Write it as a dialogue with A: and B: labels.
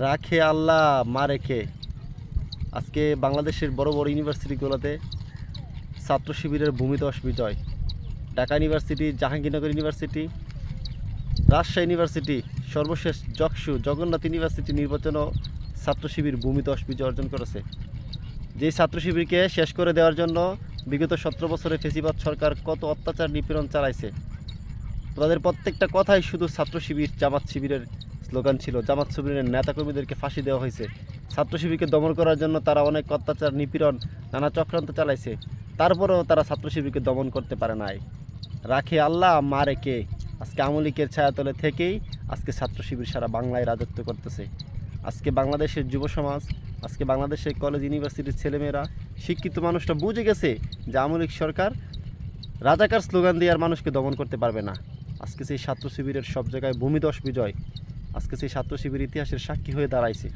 A: রাখে আল্লাহ মারে কে। আজকে বাংলাদেশের বড় বড় ইউনিভার্সিটিগুলোতে ছাত্র শিবিরের ভূমিধস বিজয়। Dhaka university, Jahangirnagar university, Rajshahi university, সর্বশেষ যকসু জগন্নাথ ইউনিভার্সিটি নির্বাচনও ছাত্র শিবির ভূমিধস বিজয় অর্জন করেছে। যেই ছাত্র শিবিরকে শেষ করে দেওয়ার জন্য বিগত 17 বছরে ফেসিবাদ সরকার কত অত্যাচার নিপীড়ন চালাইছে, তাদের প্রত্যেকটা কথাই শুধু ছাত্র শিবির জামাত শিবিরের স্লোগান ছিল। জামাত শিবিরের নেতাকর্মীদেরকে ফাঁসি দেওয়া হয়েছে। ছাত্র শিবিরকে দমন করার জন্য তারা অনেক অত্যাচার নিপীড়ন নানা চক্রান্ত চালাইছে, তারপরেও তারা ছাত্র শিবিরকে দমন করতে পারে নাই। রাখে আল্লাহ মারে কে। আজকে আওয়ামী লীগের ছায়াতলে থেকেই আজকে ছাত্র শিবির সারা বাংলায় রাজত্ব করতেছে। আজকে বাংলাদেশের যুব সমাজ, আজকে বাংলাদেশের কলেজ ইউনিভার্সিটির ছেলেমেয়েরা, শিক্ষিত মানুষটা বুঝে গেছে যে আওয়ামী লীগ সরকার রাজাকার স্লোগান দিয়ে আর মানুষকে দমন করতে পারবে না। আজকে সেই ছাত্র শিবিরের সব জায়গায় ভূমিধস বিজয়, আজকে সেই ছাত্র শিবির ইতিহাসের সাক্ষী হয়ে দাঁড়াইছে।